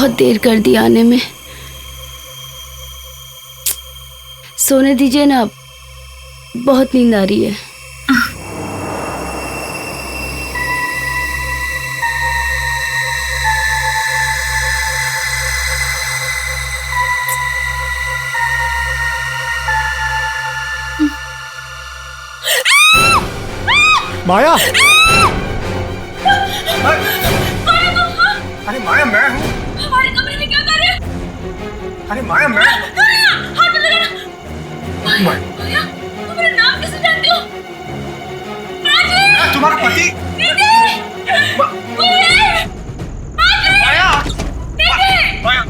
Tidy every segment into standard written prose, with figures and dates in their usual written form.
बहुत देर कर दी आने में। सोने दीजिए ना, बहुत नींद आ रही है। माया! अरे माया, मैं हूँ। हमारे कमरे में क्या कर रहे हो? अरे माया, मैं हाथ मत लगाना। माया, तुम मेरा नाम कैसे जानते हो? मैं तुम्हारा पति। माया! माया!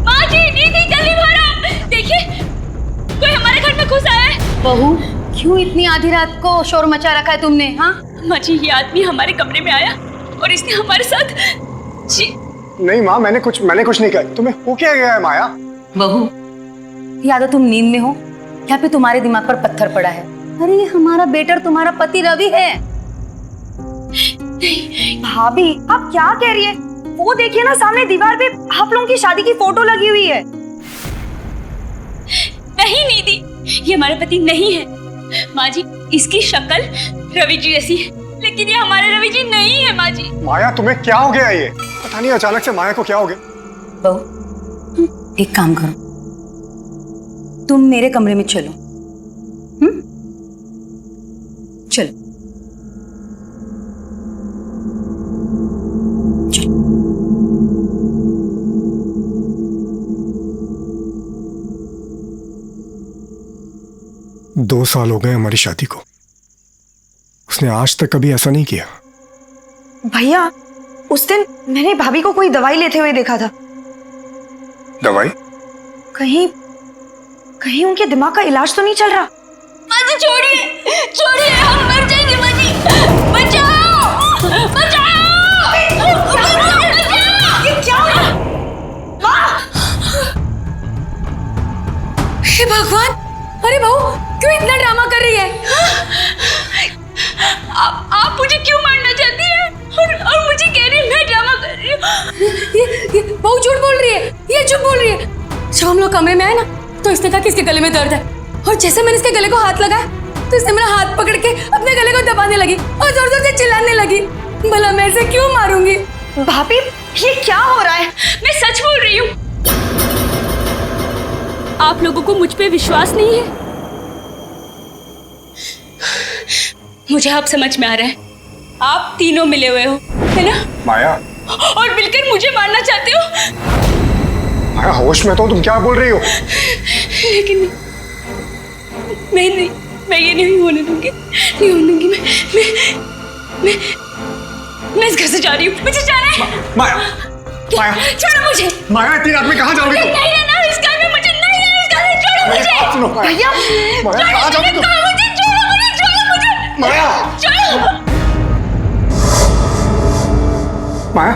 माँ जी, दीदी जल्दी मारो। देखिए, कोई हमारे घर में घुस आया है। बहू, क्यों इतनी आधी रात को शोर मचा रखा है तुमने? हाँ माँ जी, ये आदमी हमारे कमरे में आया और इसने हमारे साथ नहीं माँ, मैंने कुछ नहीं किया। तुम्हें हो क्या गया है माया? बहू, या तो तुम नींद में हो या फिर तुम्हारे दिमाग पर पत्थर पड़ा है। अरे ये हमारा बेटा और तुम्हारा पति रवि है। भाभी, आप क्या कह रही है? वो देखिए ना, सामने दीवार पे आप लोगों की शादी की फोटो लगी हुई है। नहीं दीदी, ये हमारे पति नहीं है। माँ जी, इसकी शक्ल रवि जी जैसी है, लेकिन ये हमारे रवि जी नहीं है। माँ जी। माया, तुम्हें क्या हो गया? ये पता नहीं अचानक से माया को क्या हो गया। बहू, एक काम करो, तुम मेरे कमरे में चलो। चलो चलो। 2 साल हो गए हमारी शादी को, उसने आज तक कभी ऐसा नहीं किया। भैया, उस दिन मैंने भाभी को कोई दवाई लेते हुए देखा था। दवाई? कहीं उनके दिमाग का इलाज तो नहीं चल रहा? माँ जी छोड़िए, हम मर जाएंगे। माँ जी, बचाओ, बचाओ। ये क्या? हे भगवान! अरे बहू, क्यों इतना ड्रामा कर रही है? आप मुझे क्यों मारना चाहती हैं? और मुझे कह रही है मैं ड्रामा कर रही हूँ। ये बहू झूठ बोल रही है, ये झूठ बोल रही है। जब हम लोग कमरे में आए ना, तो इसने कहा कि इसके गले में दर्द है, और जैसे मैंने इसके गले को हाथ लगाया तो इसने मेरा हाथ पकड़ के अपने गले को दबाने लगी और जोर जोर से चिल्लाने लगी। भला मैं इसे क्यों मारूंगी? भाभी, ये क्या हो रहा है? मैं सच बोल रही हूँ। आप लोगों को मुझ पे विश्वास नहीं है? मुझे अब समझ में आ रहा है, आप तीनों मिले हुए हो, है ना? माया, और मिलकर मुझे मारना चाहते हो। माया, होश में तो तुम क्या बोल रही हो? लेकिन मैं ये नहीं होने दूंगी, नहीं होने दूंगी। मैं इस घर से जा रही हूँ, मुझे जाना है। माया, माया, छोड़ो मुझे। माया, इतनी रात में कहाँ जाओगी तुम? नहीं रहना इस घर में, मुझे नहीं रहना इस घर में। छोड़ो मेरी बात मुझे। सुनो माया। भैया, माया, कहाँ जाओगी तुम? छोड़ो मुझे। माया, माया,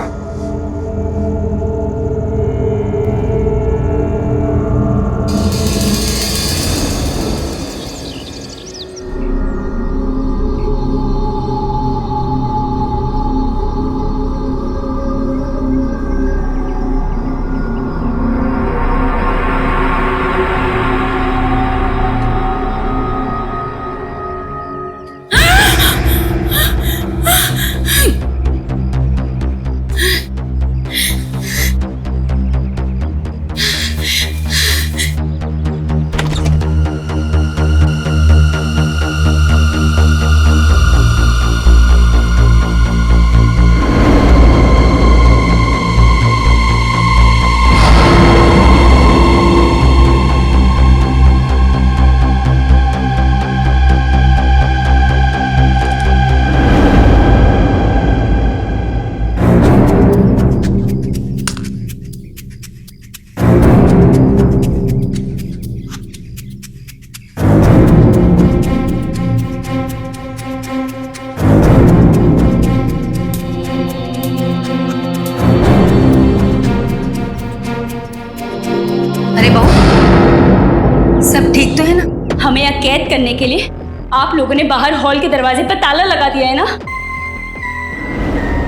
हमें यहाँ कैद करने के लिए आप लोगों ने बाहर हॉल के दरवाजे पर ताला लगा दिया है ना?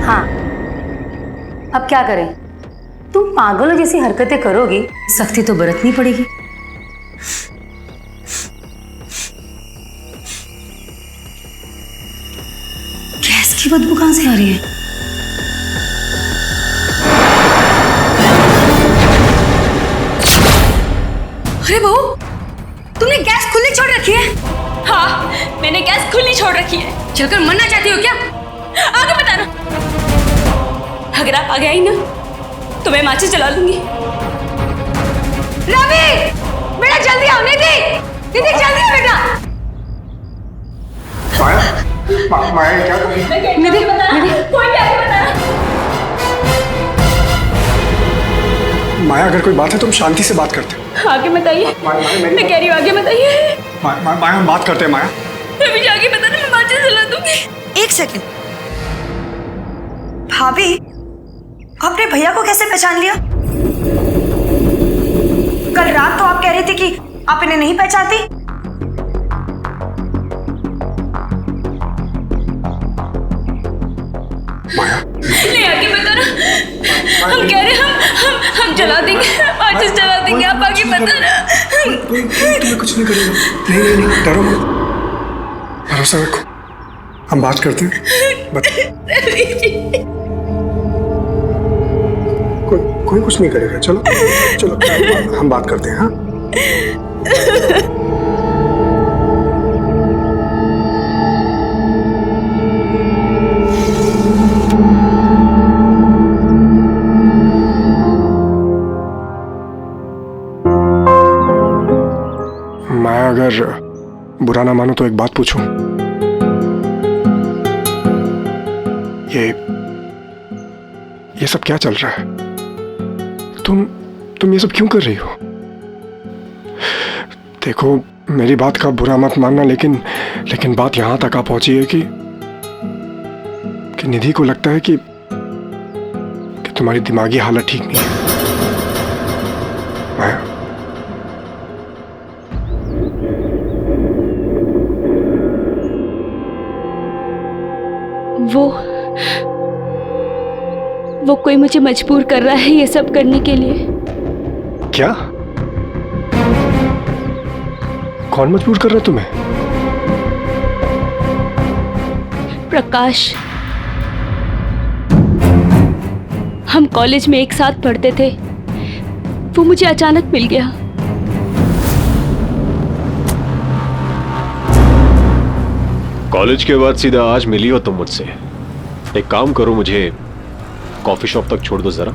हाँ, अब क्या करें? तुम पागलों जैसी हरकतें करोगी, सख्ती तो बरतनी पड़ेगी। गैस की बदबू कहां से आ रही है? अरे बहू, तुमने गैस खुली छोड़ रखी है? हाँ, मैंने गैस खुली छोड़ रखी है। चलकर मरना चाहती हो क्या? आगे बताना। अगर आप आगे आई ना तो मैं माचिस जला लूंगी। रवि, बेटा जल्दी आओ। निधि, निधि जल्दी आओ बेटा। माया, माया ये क्या कर रही है? निधि, कोई भी आगे बताना। माया अगर कोई बात है तो हम शांति से बात करते हैं। आगे बताइए। मैं कह रही हूँ आगे बताइए। माया हम बात करते हैं माया। मुझे आगे बताना, मैं माचिस जला दूंगी। एक सेकंड, भाभी आपने भैया को कैसे पहचान लिया? कल रात तो आप कह रहे थे कि आप इन्हें नहीं पहचानती। माया नहीं, आगे बताना। हम कह रहे हैं हम जला देंगे, माचिस जला देंगे। आप आगे बताना। तुम्हें कुछ नहीं करेगा। नहीं डरो मत, भरोसा रखो, हम बात करते हैं। कोई कुछ नहीं करेगा। चलो चलो हम बात करते हैं। हाँ माया, अगर बुरा ना मानो तो एक बात पूछूं। ये सब क्या चल रहा है? तुम ये सब क्यों कर रही हो? देखो, मेरी बात का बुरा मत मानना, लेकिन बात यहां तक आ पहुंची है कि निधि को लगता है कि तुम्हारी दिमागी हालत ठीक नहीं है। माया, वो कोई मुझे मजबूर कर रहा है ये सब करने के लिए। क्या? कौन मजबूर कर रहा है तुम्हें? प्रकाश। हम कॉलेज में एक साथ पढ़ते थे, वो मुझे अचानक मिल गया। कॉलेज के बाद सीधा आज मिली हो तुम मुझसे। एक काम करो, मुझे कॉफी शॉप तक छोड़ दो जरा।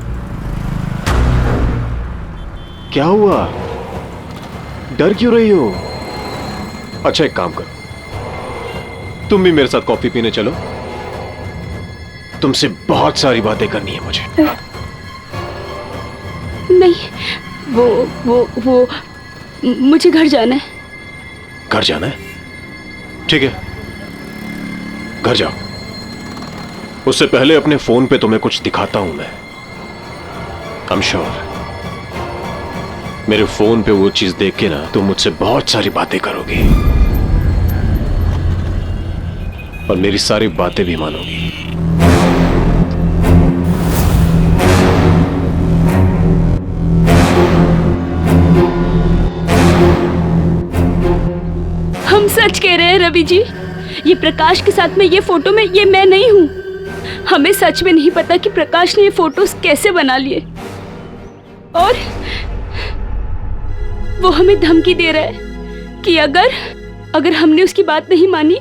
क्या हुआ? डर क्यों रही हो? अच्छा, एक काम करो, तुम भी मेरे साथ कॉफी पीने चलो। तुमसे बहुत सारी बातें करनी है मुझे। नहीं, वो मुझे घर जाना है। घर जाना है? ठीक है, घर जाओ। उससे पहले अपने फोन पे तुम्हें कुछ दिखाता हूं मैं। आई एम श्योर मेरे फोन पे वो चीज देख के ना तुम मुझसे बहुत सारी बातें करोगी और मेरी सारी बातें भी मानोगी। हम सच कह रहे हैं रवि जी, ये प्रकाश के साथ में ये फोटो में ये मैं नहीं हूं। हमें सच में नहीं पता कि प्रकाश ने ये फोटोज कैसे बना लिए, और वो हमें धमकी दे रहा है कि अगर हमने उसकी बात नहीं मानी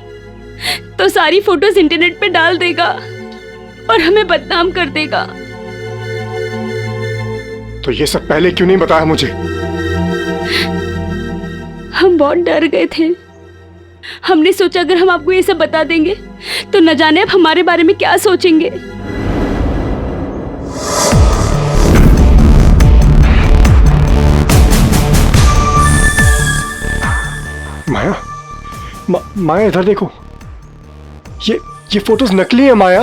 तो सारी फोटोज इंटरनेट पे डाल देगा और हमें बदनाम कर देगा। तो ये सब पहले क्यों नहीं बताया मुझे? हम बहुत डर गए थे। हमने सोचा अगर हम आपको ये सब बता देंगे तो न जाने अब हमारे बारे में क्या सोचेंगे। माया, माया इधर देखो, ये फोटोज नकली है माया।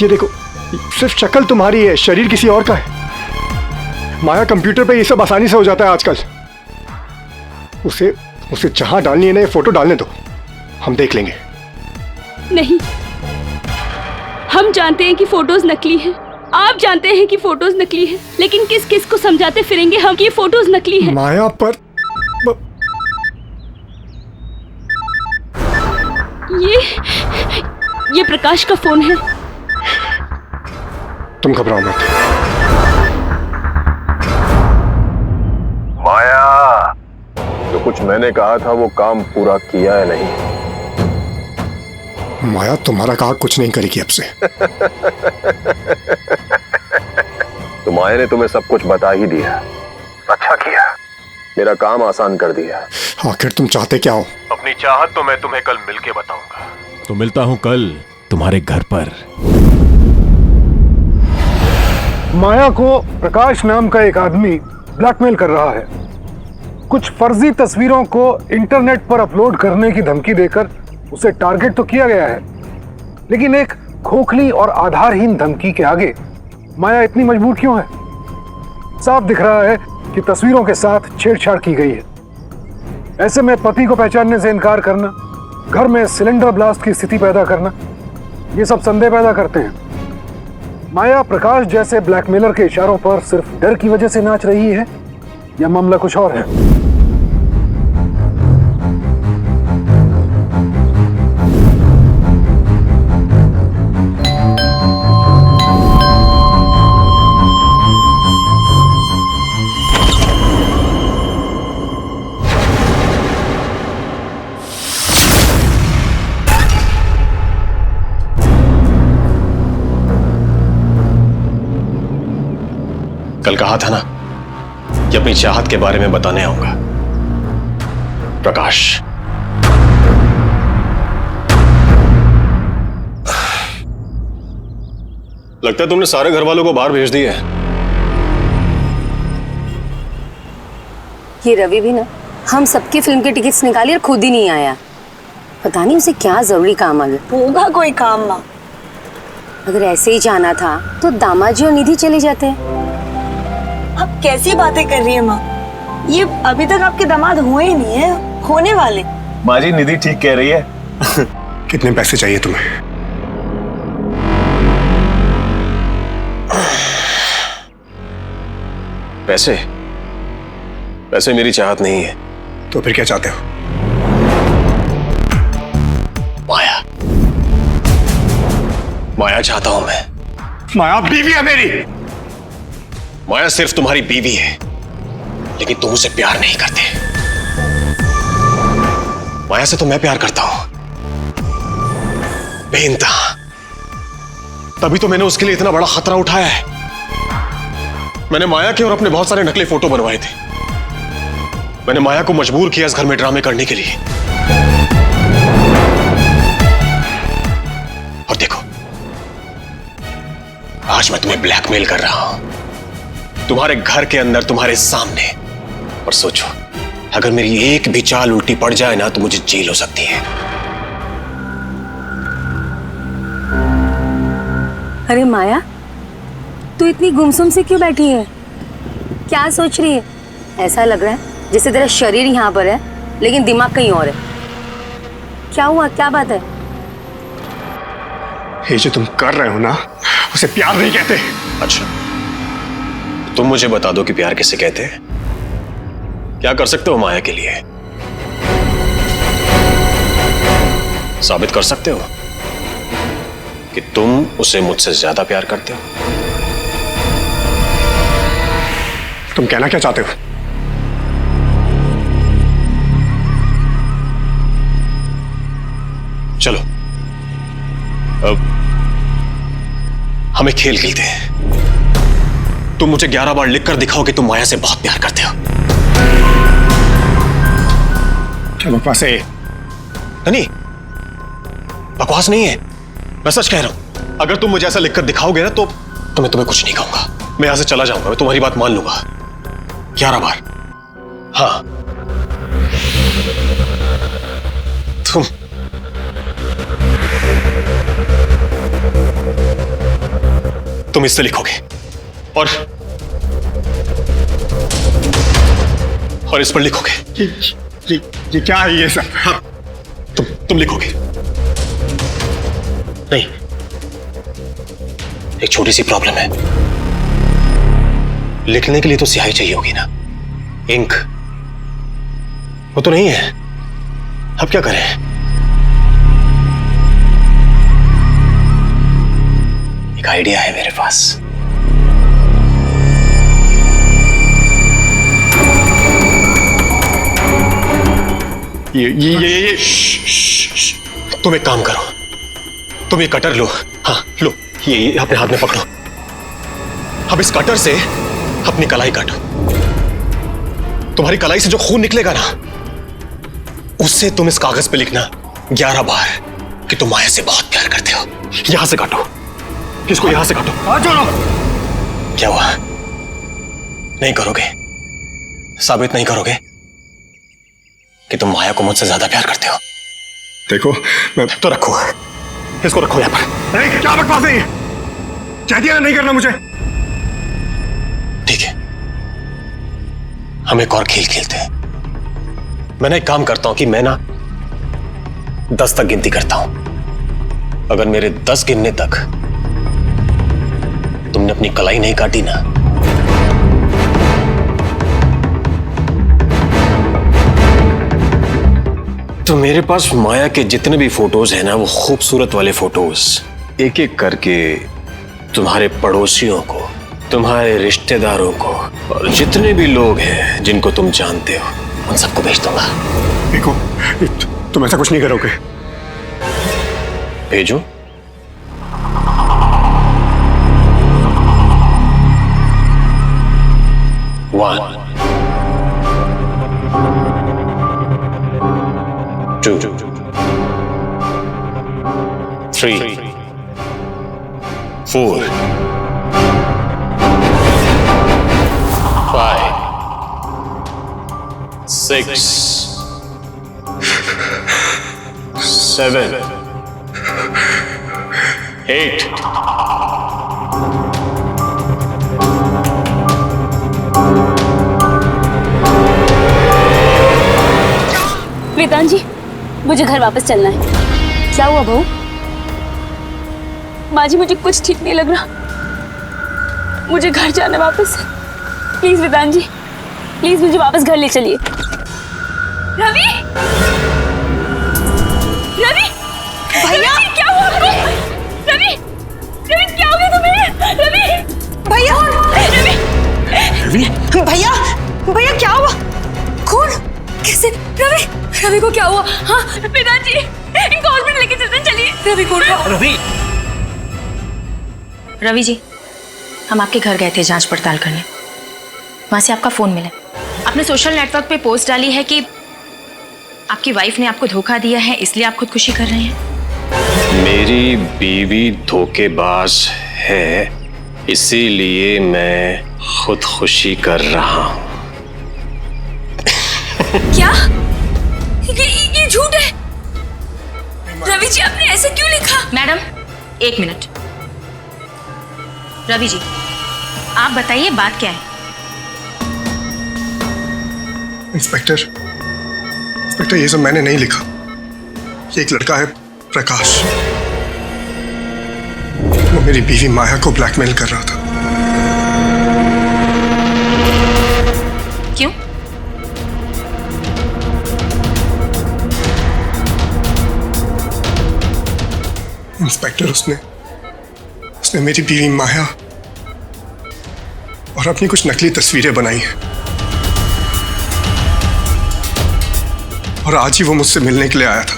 ये देखो, सिर्फ शक्ल तुम्हारी है, शरीर किसी और का है। माया, कंप्यूटर पे ये सब आसानी से हो जाता है आजकल। उसे जहां डालनी है ना ये फोटो डालने दो, हम देख लेंगे। नहीं, हम जानते हैं कि फोटोज नकली हैं, आप जानते हैं कि फोटोज नकली है, लेकिन किस किस को समझाते फिरेंगे हम कि ये फोटोज नकली है। माया पर ये प्रकाश का फोन है। तुम घबराओ मत। माया, जो कुछ मैंने कहा था वो काम पूरा किया है नहीं? माया तुम्हारा कहा कुछ नहीं करेगी अब से। तो माया ने तुम्हें सब कुछ बता ही दिया। अच्छा किया, मेरा काम आसान कर दिया। आखिर तुम चाहते क्या हो? अपनी चाहत तो मैं तुम्हें कल मिलके बताऊंगा। तो मिलता हूं कल तुम्हारे घर पर। माया को प्रकाश नाम का एक आदमी ब्लैकमेल कर रहा है। कुछ फर्जी तस्वीरों को इंटरनेट पर अपलोड करने की धमकी देकर उसे टारगेट तो किया गया है, लेकिन एक खोखली और आधारहीन धमकी के आगे माया इतनी मजबूर क्यों है? साफ दिख रहा है कि तस्वीरों के साथ छेड़छाड़ की गई है। ऐसे में पति को पहचानने से इनकार करना, घर में सिलेंडर ब्लास्ट की स्थिति पैदा करना, ये सब संदेह पैदा करते हैं। माया प्रकाश जैसे ब्लैकमेलर के इशारों पर सिर्फ डर की वजह से नाच रही है या मामला कुछ और है? कल कहा था ना कि अपनी चाहत के बारे में बताने आऊंगा। प्रकाश, लगता है तुमने सारे घर वालों को बाहर भेज दिया है। ये रवि भी ना हम सबकी फिल्म की टिकट्स निकाली और खुद ही नहीं आया। पता नहीं उसे क्या जरूरी काम आ गया। होगा कोई काम माँ। अगर ऐसे ही जाना था तो दामाद जी और निधि चले जाते। आप कैसी बातें कर रही है माँ? ये अभी तक आपके दामाद हुए ही नहीं है, होने वाले। माँ जी, निधि ठीक कह रही है। कितने पैसे चाहिए तुम्हें? पैसे? पैसे मेरी चाहत नहीं है। तो फिर क्या चाहते हो? माया, माया चाहता हूं मैं। माया बीवी है मेरी। माया सिर्फ तुम्हारी बीवी है, लेकिन तुम उसे प्यार नहीं करते। माया से तो मैं प्यार करता हूं, बेइंतहा। तभी तो मैंने उसके लिए इतना बड़ा खतरा उठाया है। मैंने माया के और अपने बहुत सारे नकली फोटो बनवाए थे। मैंने माया को मजबूर किया इस घर में ड्रामे करने के लिए। और देखो, आज मैं तुम्हें ब्लैकमेल कर रहा हूं, तुम्हारे घर के अंदर, तुम्हारे सामने। और सोचो, अगर मेरी एक भी चाल उल्टी पड़ जाए ना तो मुझे जेल हो सकती है। अरे माया, तू इतनी गुमसुम से क्यों बैठी है? क्या सोच रही है? ऐसा लग रहा है जैसे तेरा शरीर यहाँ पर है लेकिन दिमाग कहीं और है। क्या हुआ? क्या बात है? ये जो तुम कर रहे हो ना, उसे प्यार नहीं कहते। अच्छा, तुम मुझे बता दो कि प्यार किसे कहते हैं। क्या कर सकते हो माया के लिए? साबित कर सकते हो कि तुम उसे मुझसे ज्यादा प्यार करते हो? तुम कहना क्या चाहते हो? चलो, अब हम एक खेल खेलते हैं। तुम मुझे 11 बार लिखकर दिखाओ कि तुम माया से बहुत प्यार करते हो। क्या बकवास है? नहीं, बकवास नहीं है, मैं सच कह रहा हूं। अगर तुम मुझे ऐसा लिखकर दिखाओगे ना तो मैं तुम्हें कुछ नहीं कहूंगा। मैं यहां से चला जाऊंगा, मैं तुम्हारी बात मान लूंगा। 11 बार। हाँ, तुम इससे लिखोगे और इस पर लिखोगे। ये क्या है ये सब? हाँ, तुम लिखोगे नहीं, एक छोटी सी प्रॉब्लम है। लिखने के लिए तो स्याही चाहिए होगी ना, इंक। वो तो नहीं है। अब क्या करें? एक आइडिया है मेरे पास। ये तुम एक काम करो, तुम ये कटर लो। हाँ लो, ये अपने हाथ में पकड़ो। अब इस कटर से अपनी कलाई काटो। तुम्हारी कलाई से जो खून निकलेगा ना, उससे तुम इस कागज पे लिखना 11 बार कि तुम माया से बहुत प्यार करते हो। यहां से काटो, इसको यहां से काटो। क्या हुआ? नहीं करोगे? साबित नहीं करोगे कि तुम माया को मुझसे ज्यादा प्यार करते हो? देखो मैं तो रखो, इसको रखो यहां पर। अरे क्या बकवास है ये? कह दिया ना नहीं करना मुझे। ठीक है, हम एक और खेल खेलते हैं। मैं ना एक काम करता हूं कि मैं ना 10 तक गिनती करता हूं। अगर मेरे 10 गिनने तक तुमने अपनी कलाई नहीं काटी ना, तो मेरे पास माया के जितने भी फोटोज हैं ना, वो खूबसूरत वाले फोटोज, एक एक करके तुम्हारे पड़ोसियों को, तुम्हारे रिश्तेदारों को और जितने भी लोग हैं जिनको तुम जानते हो, उन सबको भेज दूंगा। देखो तुम ऐसा कुछ नहीं करोगे। भेजो। One, 2, 3, 4, 5, 6, 7, 8. वेदांत जी, मुझे घर वापस चलना है। क्या हुआ बहू? माँ जी, मुझे कुछ ठीक नहीं लग रहा। मुझे घर जाना है वापस। प्लीज वेदांत जी, प्लीज मुझे वापस घर ले चलिए। रवि, रवि, भैया क्या हुआ आपको? रवि, रवि क्या हो गया तुम्हें? रवि, भैया रवि, भैया भैया क्या हुआ? कौन? कैसे? रवि, रवि को क्या हुआ? हाँ वेदांत जी, इनको हॉस्पिटल लेके चलते हैं, चलिए। रवि कौन? रवि जी, हम आपके घर गए थे जांच पड़ताल करने। वहां से आपका फोन मिला। आपने सोशल नेटवर्क पे पोस्ट डाली है कि आपकी वाइफ ने आपको धोखा दिया है, इसलिए आप खुदकुशी कर रहे हैं। मेरी बीवी धोखेबाज है, इसीलिए मैं खुदकुशी कर रहा हूं। क्या? ये झूठ है। रवि जी, आपने ऐसे क्यों लिखा? Madam, 1 minute. रवि जी, आप बताइए बात क्या है? इंस्पेक्टर, ये सब मैंने नहीं लिखा। ये एक लड़का है प्रकाश, वो मेरी बीवी माया को ब्लैकमेल कर रहा था। क्यों? इंस्पेक्टर, उसने मेरी बीवी माया और अपनी कुछ नकली तस्वीरें बनाई हैं और आज ही वो मुझसे मिलने के लिए आया था।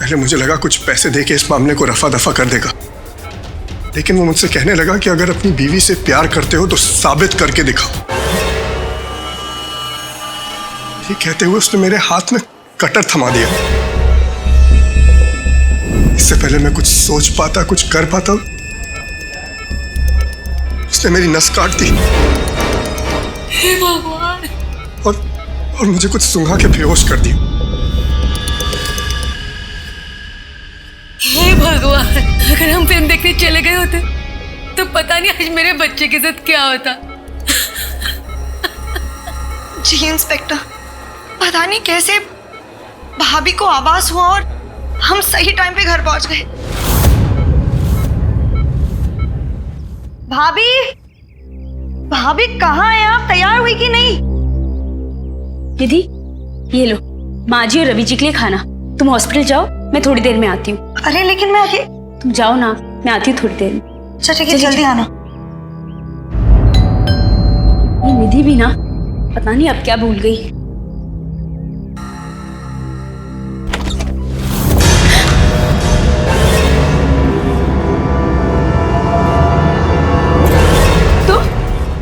पहले मुझे लगा कुछ पैसे देके इस मामले को रफा दफा कर देगा, लेकिन वो मुझसे कहने लगा कि अगर अपनी बीवी से प्यार करते हो तो साबित करके दिखाओ। ये कहते हुए उसने मेरे हाथ में कटर थमा दिया। इससे पहले मैं कुछ सोच पाता, कुछ कर पाता, उसने मेरी नस काट दी। हे भगवान! और मुझे कुछ सूंघा के बेहोश कर दिया। हे भगवान! अगर हम फिल्म देखने चले गए होते तो पता नहीं आज मेरे बच्चे के साथ क्या होता। जी इंस्पेक्टर, पता नहीं कैसे भाभी को आवाज हुआ और हम सही टाइम पे घर पहुंच गए। भाभी, भाभी कहाँ हैं आप? तैयार हुई कि नहीं? निधि, ये लो माँ जी और रवि जी के लिए खाना। तुम हॉस्पिटल जाओ, मैं थोड़ी देर में आती हूँ। अरे लेकिन मैं आगे। तुम जाओ ना, मैं आती हूँ थोड़ी देर में। अच्छा ठीक है, जल्दी आना। ये निधि भी ना पता नहीं अब क्या भूल गई।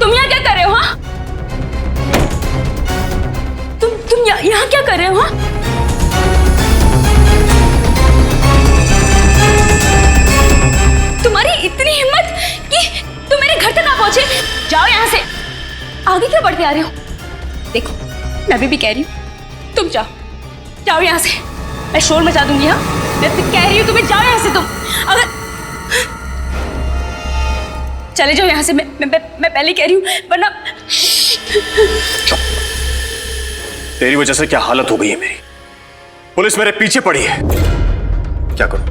तुम यहाँ क्या कर रहे हो? हाँ, तुम यहाँ क्या कर रहे हो? हाँ, तुम्हारी इतनी हिम्मत कि तुम मेरे घर तक आ पहुंचे? जाओ यहाँ से, आगे क्या बढ़ते आ रहे हो? देखो, मैं भी कह रही हूँ, तुम जाओ, जाओ यहाँ से। मैं शोर मचा दूंगी। हाँ, मैं कह रही हूँ तुम्हें, जाओ यहाँ से। तुम अगर चले जाओ यहाँ से, मैं पहले कह रही हूँ, वरना। चुप। तेरी वजह से क्या हालत हो गई है मेरी। पुलिस मेरे पीछे पड़ी है। क्या करूं?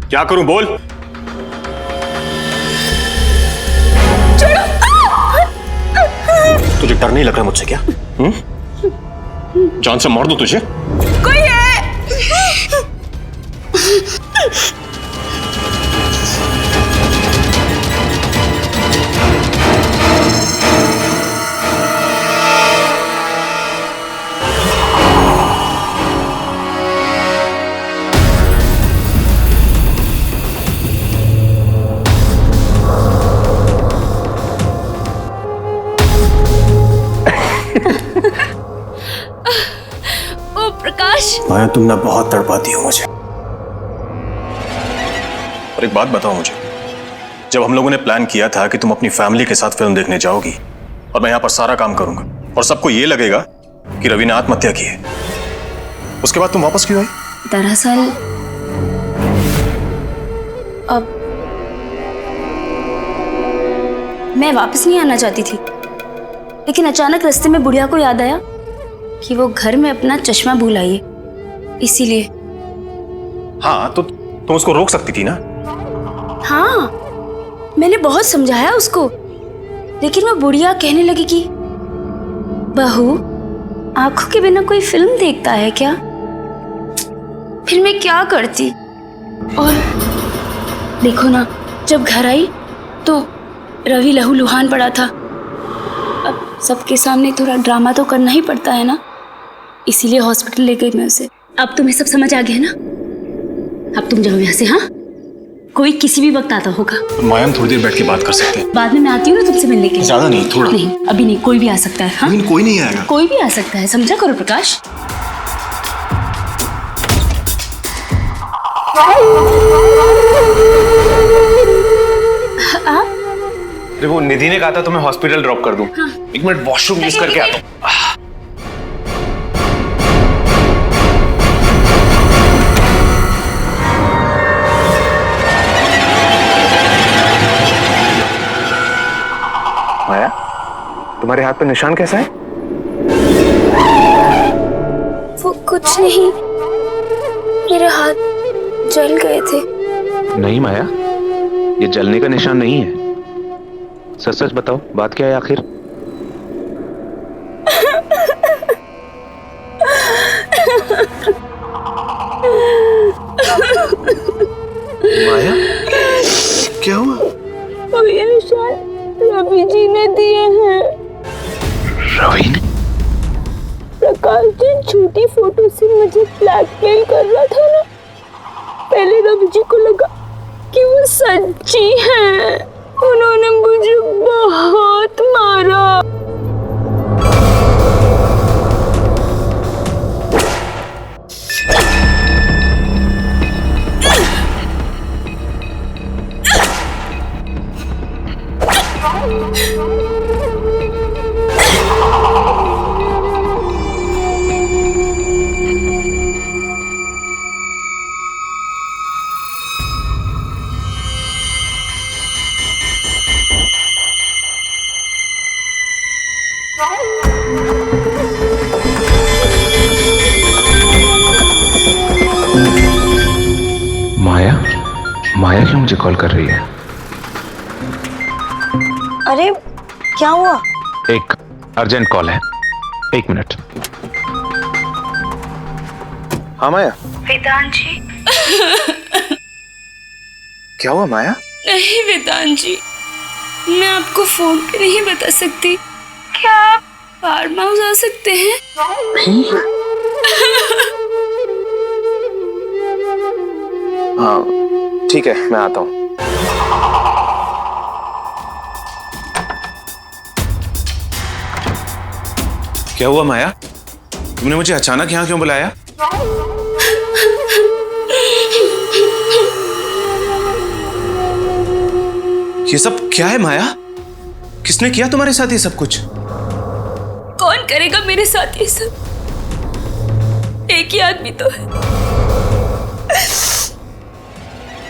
क्या करूं बोल? तुझे डर नहीं लग रहा मुझसे क्या? जान से मार दूं तुझे? कोई है? ओ प्रकाश, माया तुम ना बहुत तड़पाती हो मुझे। और एक बात बताओ मुझे, जब हम लोगों ने प्लान किया था कि तुम अपनी फैमिली के साथ फिल्म देखने जाओगी और मैं यहां पर सारा काम करूंगा और सबको ये लगेगा कि रवि ने आत्महत्या की है, उसके बाद तुम वापस क्यों आई? दरअसल अब मैं वापस नहीं आना चाहती थी, लेकिन अचानक रास्ते में बुढ़िया को याद आया कि वो घर में अपना चश्मा भूल आई है, इसीलिए। हाँ, तो तुम उसको रोक सकती थी ना। हाँ, मैंने बहुत समझाया उसको, लेकिन वो बुढ़िया कहने लगी कि बहू, आंखों के बिना कोई फिल्म देखता है क्या? फिर मैं क्या करती? और देखो ना, जब घर आई तो रवि लहूलुहान पड़ा था। अब सबके सामने थोड़ा ड्रामा तो करना ही पड़ता है ना, इसीलिए हॉस्पिटल ले गई मैं उसे। अब तुम्हें सब समझ आ गया ना? अब तुम जाओ यहाँ से। हाँ, कोई किसी भी वक्त आता होगा। माया, हम थोड़ी देर बैठ के बात कर सकते हैं। बाद में मैं आती हूँ ना तुमसे मिलने के लिए। ज्यादा नहीं, थोड़ा। नहीं, अभी नहीं, कोई भी आ सकता है। हाँ, लेकिन कोई नहीं आएगा। कोई भी आ सकता है, समझा करो प्रकाश। आप देखो, निधि ने कहा था तुम्हें हॉस्पिटल ड्रॉप कर दूं। हाँ। एक मिनट वॉशरूम यूज करके आता हूँ। माया, तुम्हारे हाथ पे निशान कैसा है? वो कुछ नहीं, मेरे हाथ जल गए थे। नहीं माया, ये जलने का निशान नहीं है। सच सच बताओ, बात क्या है आखिर? माया, क्या हुआ? और ये निशान रवि जी ने दिए हैं। रवि ने? प्रकाश जी झूठी फोटो से मुझे ब्लैकमेल कर रहा था ना, पहले रवि जी को लगा कि वो सच्ची हैं। उन्होंने मुझे बहुत मारा। माया क्यों मुझे कॉल कर रही है? अरे क्या हुआ? एक अर्जेंट कॉल है, 1 मिनट। हाँ माया। वेदांत जी। क्या हुआ माया? नहीं वेदांत जी, मैं आपको फोन पे नहीं बता सकती। क्या आप फार्म हाउस आ सकते हैं? हाँ ठीक है, मैं आता हूँ। क्या हुआ माया? तुमने मुझे अचानक यहाँ क्यों बुलाया? ये सब क्या है माया? किसने किया तुम्हारे साथ ये सब कुछ? कौन करेगा मेरे साथ ये सब? एक ही आदमी तो है।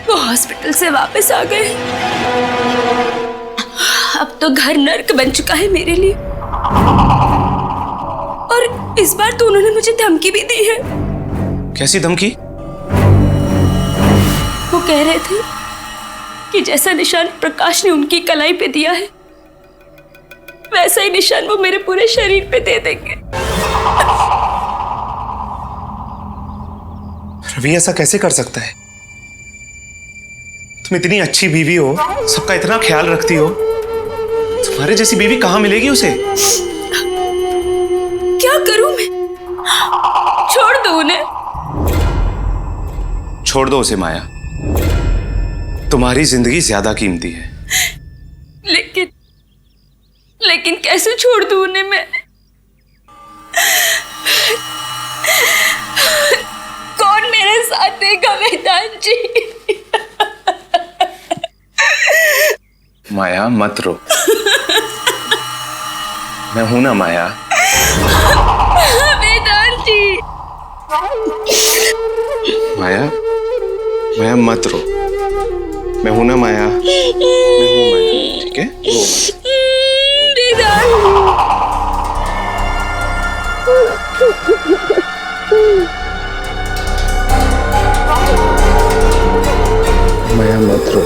वो हॉस्पिटल से वापस आ गए। अब तो घर नर्क बन चुका है मेरे लिए। और इस बार तो उन्होंने मुझे धमकी भी दी है। कैसी धमकी? वो कह रहे थे कि जैसा निशान प्रकाश ने उनकी कलाई पे दिया है, वैसा ही निशान वो मेरे पूरे शरीर पे दे देंगे। रवि ऐसा कैसे कर सकता है? तुम इतनी अच्छी बीवी हो, सबका इतना ख्याल रखती हो, तुम्हारे जैसी बीवी कहां मिलेगी उसे? क्या करूं मैं? छोड़ दो उन्हें। छोड़ दो उसे माया, तुम्हारी जिंदगी ज्यादा कीमती है। लेकिन कैसे छोड़ दूं उन्हें मैं? कौन मेरे साथ देगा वेदांत जी? माया मत रो। मैं हूं ना माया। वेदांत जी। माया, माया मत रो। मैं हूं ना माया। मैं हूं माया, ठीक है? रो मत। माया मत रो।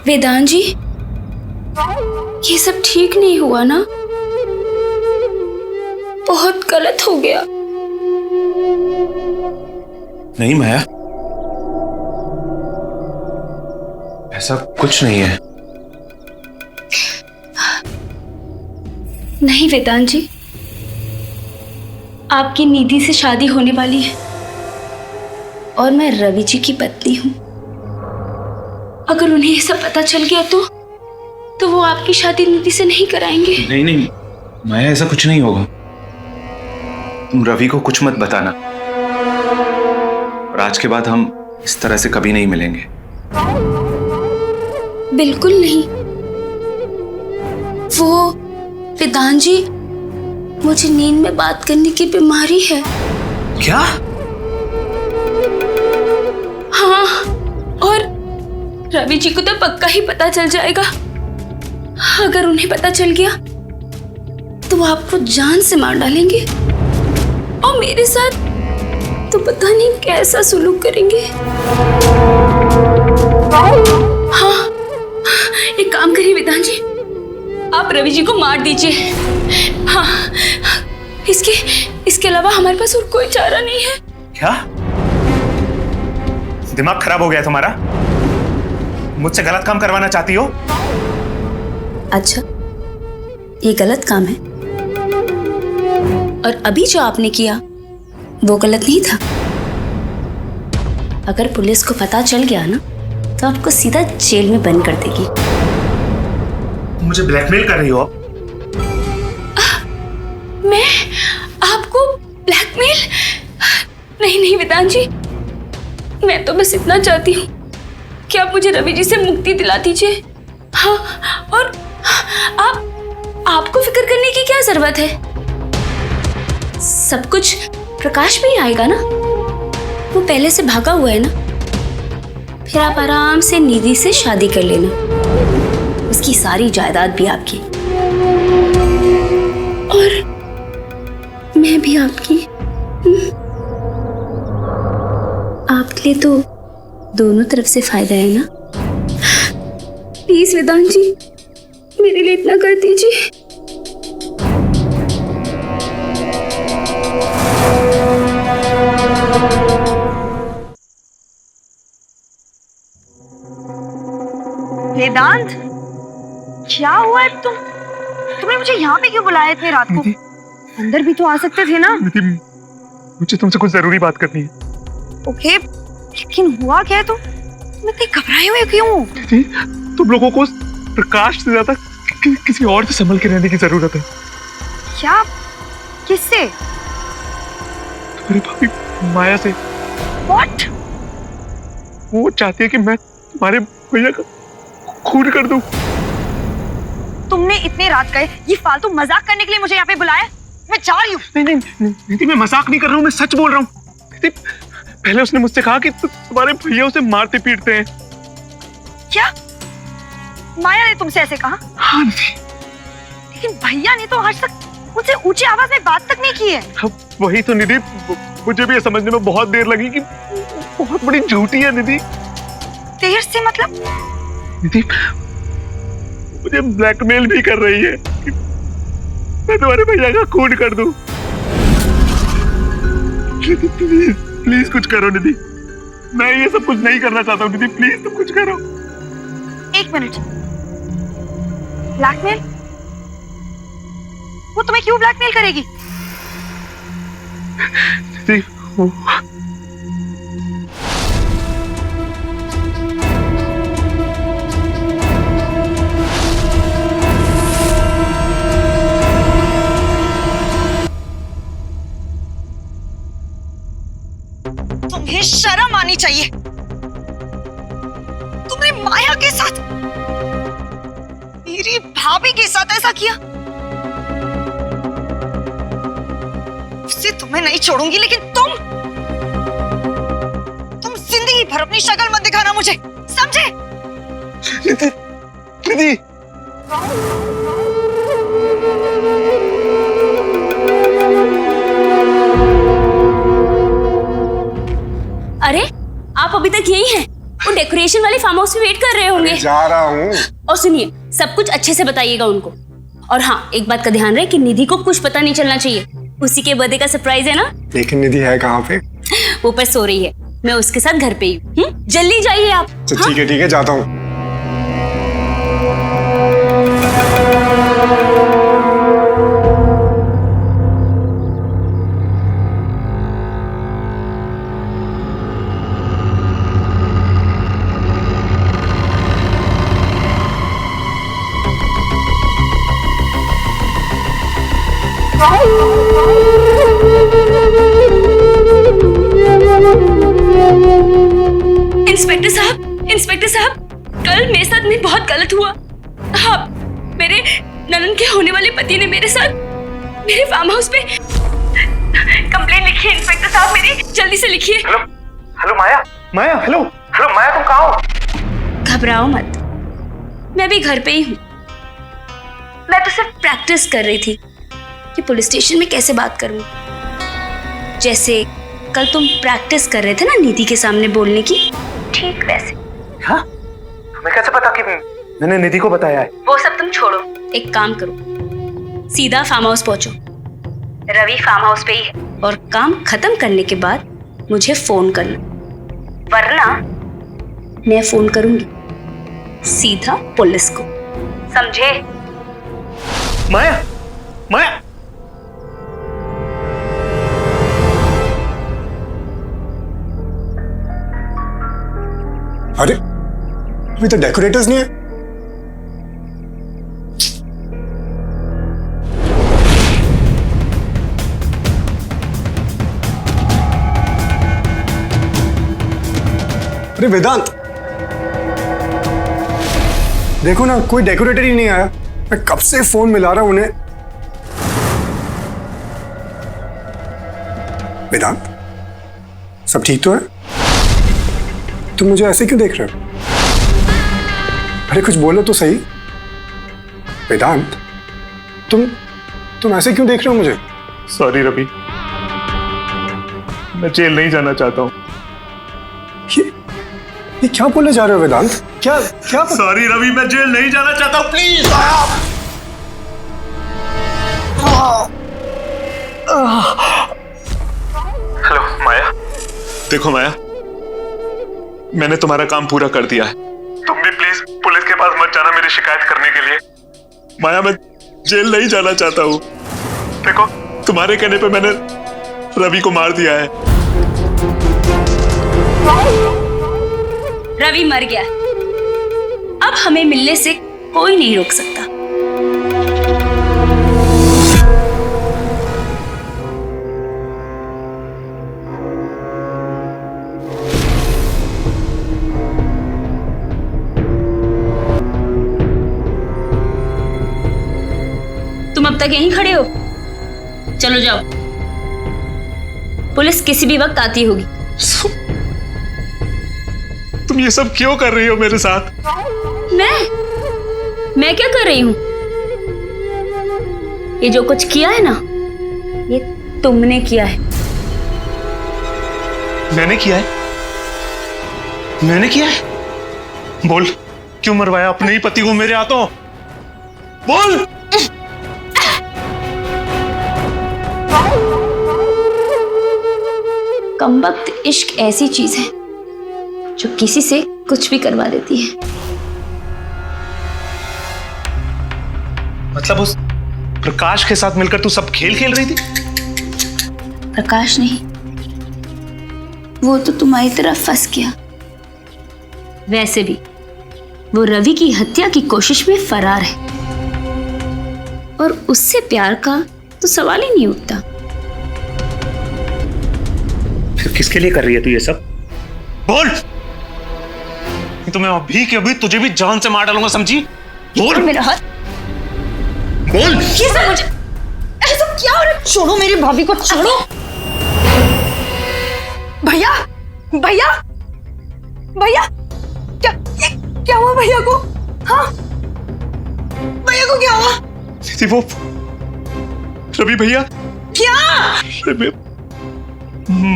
वेदांत जी, ये सब ठीक नहीं हुआ ना? बहुत गलत हो गया। नहीं माया, ऐसा कुछ नहीं है। नहीं वेदांत जी, आपकी निधि से शादी होने वाली है और मैं रवि जी की पत्नी हूं। अगर उन्हें ये सब पता चल गया तो वो आपकी शादी निधि से नहीं कराएंगे। नहीं नहीं माया, ऐसा कुछ नहीं होगा। तुम रवि को कुछ मत बताना, और आज के बाद हम इस तरह से कभी नहीं मिलेंगे। बिल्कुल नहीं। वो वेदांत जी, मुझे नींद में बात करने की बीमारी है। क्या? हाँ, और रवि जी को तो पक्का ही पता चल जाएगा। अगर उन्हें पता चल गया तो वो आपको जान से मार डालेंगे और मेरे साथ तो पता नहीं कैसा सुलूक करेंगे। हाँ, एक काम करिए वेदांत जी, आप रवि जी को मार दीजिए। हाँ, इसके अलावा हमारे पास और कोई चारा नहीं है। क्या? दिमाग खराब हो गया तुम्हारा? मुझसे गलत काम करवाना चाहती हो? अच्छा, ये गलत काम है? और अभी जो आपने किया वो गलत नहीं था? अगर पुलिस को पता चल गया ना तो आपको सीधा जेल में बंद कर देगी। मुझे ब्लैकमेल कर रही हो? मैं आपको ब्लैकमेल? नहीं वेदांत जी, मैं तो बस इतना चाहती हूँ कि आप मुझे रवि जी से मुक्ति दिला दीजिए। हाँ, और आपको फिक्र करने की क्या जरूरत है? सब कुछ प्रकाश भी आएगा ना, वो पहले से भागा हुआ है ना, फिर आप आराम से निधि से शादी कर लेना, उसकी सारी जायदाद भी आपकी और मैं भी आपकी। आपके लिए तो दोनों तरफ से फायदा है ना। प्लीज वेदांत जी, मेरे लिए इतना कर दीजिए। वेदांत, क्या हुआ है? तुमने मुझे यहाँ पे क्यों बुलाया इतनी रात को? अंदर भी तो आ सकते थे ना। मुझे तुमसे कुछ जरूरी बात करनी है। ओके, लेकिन हुआ क्या है? तुम इतने घबराए हुए क्यों? तुम लोगों को प्रकाश से ज्यादा किसी और से संभल के रहने की जरूरत है। क्या? किससे? मेरी भाभी माया से। What? वो चाहती है कि मैं तुम्हारे भैया का खून कर दूं। तुमने इतने रात गए ये फालतू मजाक करने के लिए मुझे यहाँ पे बुलाया? मैं जा रही हूँ। नहीं, मैं मजाक नहीं कर रहा हूँ, मैं सच बोल रहा हूँ। पहले उसने मुझसे कहा कि तुम्हारे भैया उसे मारते पीटते हैं। क्या? माया ने तुमसे ऐसे कहा? हाँ। लेकिन भैया ने तो आज तक मुझसे ऊंची आवाज में बात तक नहीं की है। अब वही तो निधि, मुझे भी ये समझने में बहुत देर लगी कि बहुत बड़ी झूठी है निधि। देर से मतलब? निधि मुझे ब्लैकमेल भी कर रही है कि मैं तुम्हारे भैया का खून कर दूं। प्लीज प्लीज कुछ करो निधि, मैं ये सब कुछ नहीं करना चाहता हूँ। निधि प्लीज तुम कुछ करो। एक मिनट, ब्लैकमेल? वो तुम्हें क्यों ब्लैकमेल करेगी? निधि वो तुम्हें शर्म आनी चाहिए। तुमने माया के साथ, मेरी भाभी के साथ ऐसा किया। उससे तुम्हें नहीं छोड़ूंगी, लेकिन तुम जिंदगी भर अपनी शक्ल मत दिखाना मुझे, समझे? निधि, निधि। अरे आप अभी तक यही हैं? वो डेकोरेशन वाले फार्म हाउस में वेट कर रहे होंगे। जा रहा हूँ। और सुनिए, सब कुछ अच्छे से बताइएगा उनको। और हाँ, एक बात का ध्यान रहे कि निधि को कुछ पता नहीं चलना चाहिए। उसी के बर्थडे का सरप्राइज है ना। लेकिन निधि है कहाँ पे? वो पर सो रही है, मैं उसके साथ घर पे ही हूँ। जल्दी जाइए आप। ठीक है जाता हूँ। इंस्पेक्टर साहब, कल मेरे साथ में बहुत गलत हुआ। हाँ, मेरे ननन के होने वाले पति ने मेरे साथ मेरे फार्म हाउस पे कंप्लेंट लिखी है। इंस्पेक्टर साहब मेरी, जल्दी से लिखिए। हेलो माया, हेलो माया, तुम कहाँ हो? घबराओ मत, मैं भी घर पे ही हूँ। मैं तो सिर्फ प्रैक्टिस कर रही थी कि पुलिस स्टेशन में कैसे बात करूँ। जैसे कल तुम प्रैक्टिस कर रहे थे ना निधि के सामने बोलने की, ठीक वैसे। हाँ? तुम्हें कैसे पता कि मैंने निधि को बताया है? वो सब तुम छोड़ो, एक काम करो, सीधा फार्म हाउस पहुंचो। रवि फार्म हाउस पे ही है, और काम खत्म करने के बाद मुझे फोन करना, वरना मैं फोन करूंगी सीधा पुलिस को, समझे? माया, अरे अभी तो डेकोरेटर्स नहीं है। अरे वेदांत, देखो ना, कोई डेकोरेटर ही नहीं आया। मैं कब से फोन मिला रहा हूं उन्हें। वेदांत, सब ठीक तो है? तुम मुझे ऐसे क्यों देख रहे हो? अरे कुछ बोलो तो सही। वेदांत, तुम ऐसे क्यों देख रहे हो मुझे? सॉरी रवि, मैं जेल नहीं जाना चाहता हूँ। ये क्या बोले जा रहे हो वेदांत? क्या सॉरी रवि, मैं जेल नहीं जाना चाहता हूँ, प्लीज। हेलो माया। देखो माया, मैंने तुम्हारा काम पूरा कर दिया है। तुम भी प्लीज पुलिस के पास मत जाना मेरी शिकायत करने के लिए। माया, मैं जेल नहीं जाना चाहता हूँ। देखो, तुम्हारे कहने पे मैंने रवि को मार दिया है। रवि मर गया, अब हमें मिलने से कोई नहीं रोक सकता। तुम अब तक यहीं खड़े हो? चलो जाओ, पुलिस किसी भी वक्त आती होगी। तुम ये सब क्यों कर रही हो मेरे साथ? मैं क्या कर रही हूं? ये जो कुछ किया है ना, ये तुमने किया है। मैंने किया है? मैंने किया है? बोल, क्यों मरवाया अपने ही पति को मेरे हाथों? बोल। कमबख्त इश्क ऐसी चीज है जो किसी से कुछ भी करवा देती है। मतलब उस प्रकाश के साथ मिलकर तू सब खेल खेल रही थी? प्रकाश नहीं, वो तो तुम्हारी तरफ फंस गया। वैसे भी वो रवि की हत्या की कोशिश में फरार है और उससे प्यार का तो सवाल ही नहीं उठता। फिर किसके लिए कर रही है तू ये सब? बोल। तो मैं अभी के अभी तुझे भी जान से मार डालूंगा, समझी? बोल। मेरा हाथ बोल। ये सब मुझे ऐसा क्या हो रहा है? छोड़ो मेरी भाभी को, छोड़ो। भैया, भैया, भैया, क्या हुआ भैया को? हाँ, भैया को क्या हुआ? वो रवि भैया क्या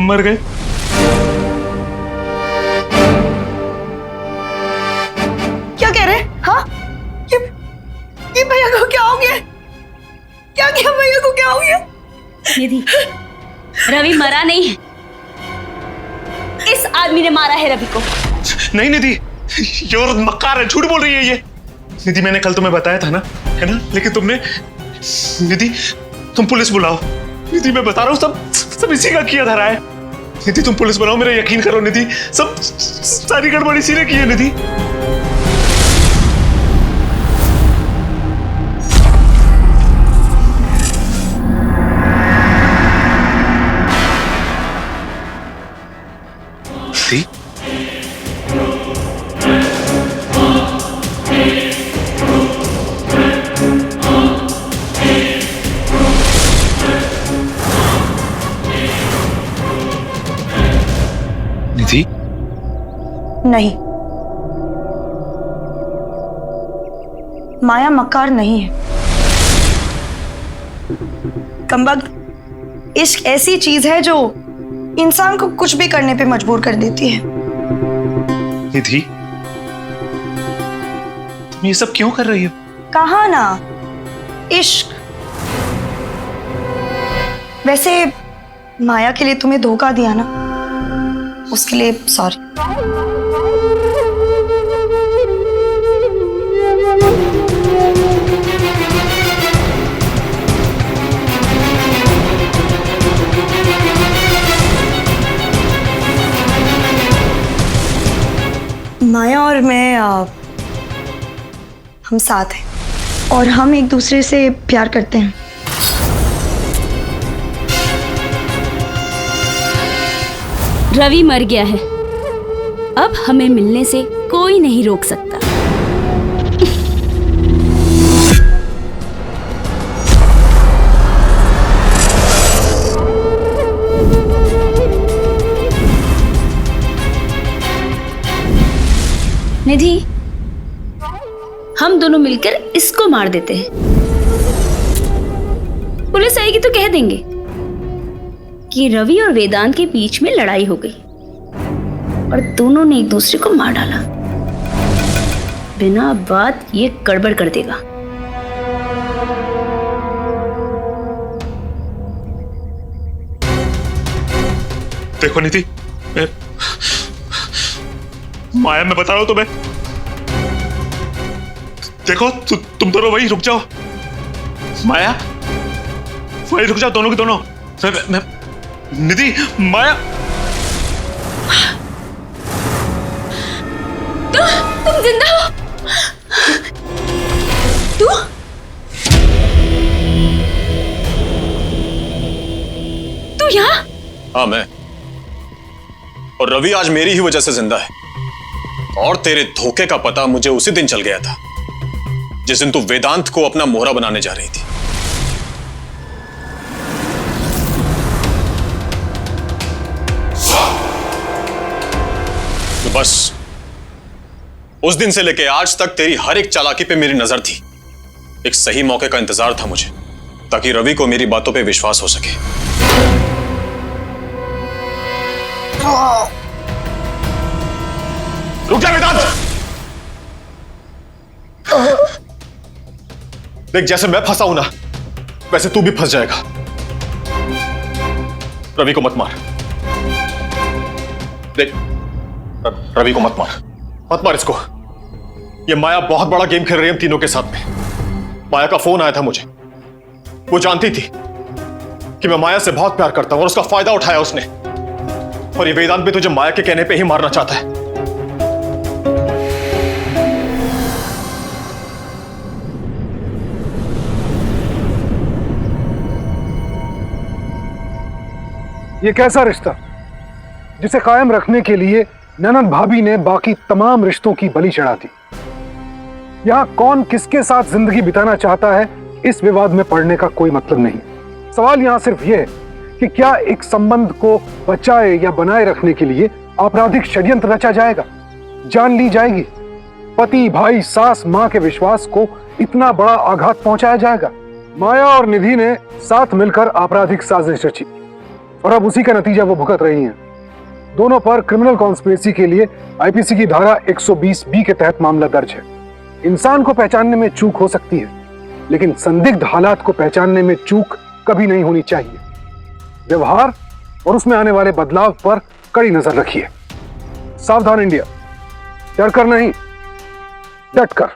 मर गए। क्या कह रहे हैं? हाँ, ये भैया को क्या हो गया? क्या भैया को क्या हो गया? निधि, रवि मरा नहीं है, इस आदमी ने मारा है रवि को। नहीं निधि, ये औरत मक्कार है, झूठ बोल रही है ये। निधि, मैंने कल तुम्हें बताया था ना, है ना? लेकिन तुमने, निधि तुम पुलिस बुलाओ। निधि मैं बता रहा हूँ, सब इसी का किया धरा है। निधि तुम पुलिस बुलाओ, मेरा यकीन करो निधि, सब सारी गड़बड़ी इसी ने की है निधि। निधि, नहीं, माया मक्कार नहीं है। कमबख्त इश्क ऐसी चीज है जो इंसान को कुछ भी करने पे मजबूर कर देती है। निधि तुम ये सब क्यों कर रही हो? कहा ना, इश्क। वैसे माया के लिए तुम्हें धोखा दिया ना, उसके लिए सॉरी। माया और मैं हम साथ हैं और हम एक दूसरे से प्यार करते हैं। रवि मर गया है, अब हमें मिलने से कोई नहीं रोक सकता। निधि, हम दोनों मिलकर इसको मार देते हैं। पुलिस आएगी तो कह देंगे कि रवि और वेदांत के बीच में लड़ाई हो गई और दोनों ने एक दूसरे को मार डाला। बिना बात ये गड़बड़ कर देगा। देखो निधि, माया मैं बता रहा हूं तुम्हें, देखो तुम दोनों वहीं रुक जाओ। माया वहीं रुक जाओ, दोनों के दोनों। मैं निधि, माया, तुम जिंदा हो? तू यहाँ? हाँ मैं। और रवि आज मेरी ही वजह से जिंदा है। और तेरे धोखे का पता मुझे उसी दिन चल गया था जिस दिन तू वेदांत को अपना मोहरा बनाने जा रही थी। तो बस उस दिन से लेके आज तक तेरी हर एक चालाकी पे मेरी नजर थी। एक सही मौके का इंतजार था मुझे, ताकि रवि को मेरी बातों पे विश्वास हो सके। रुक जा वेदांत। देख, जैसे मैं फंसा हूं ना, वैसे तू भी फंस जाएगा। रवि को मत मार। देख, रवि को मत मार, मत मार इसको। ये माया बहुत बड़ा गेम खेल रही है हम तीनों के साथ में। माया का फोन आया था मुझे। वो जानती थी कि मैं माया से बहुत प्यार करता हूं और उसका फायदा उठाया उसने। और ये वेदांत भी तुझे माया के कहने पे ही मारना चाहता है। ये कैसा रिश्ता जिसे कायम रखने के लिए ननद भाभी ने बाकी तमाम रिश्तों की बलि चढ़ा दी। यहां कौन किसके साथ जिंदगी बिताना चाहता है, इस विवाद में पड़ने का कोई मतलब नहीं। सवाल यहां सिर्फ यह है कि क्या एक संबंध को बचाए या बनाए रखने के लिए आपराधिक षड्यंत्र रचा जाएगा, जान ली जाएगी, पति भाई सास मां के विश्वास को इतना बड़ा आघात पहुंचाया जाएगा। माया और निधि ने साथ मिलकर आपराधिक साजिश रची और अब उसी का नतीजा वो भुगत रही हैं। दोनों पर क्रिमिनल कॉन्स्पिरेसी के लिए आईपीसी की धारा 120B के तहत मामला दर्ज है। इंसान को पहचानने में चूक हो सकती है, लेकिन संदिग्ध हालात को पहचानने में चूक कभी नहीं होनी चाहिए। व्यवहार और उसमें आने वाले बदलाव पर कड़ी नजर रखिए। सावधान इंडिया, डर कर नहीं, डट कर।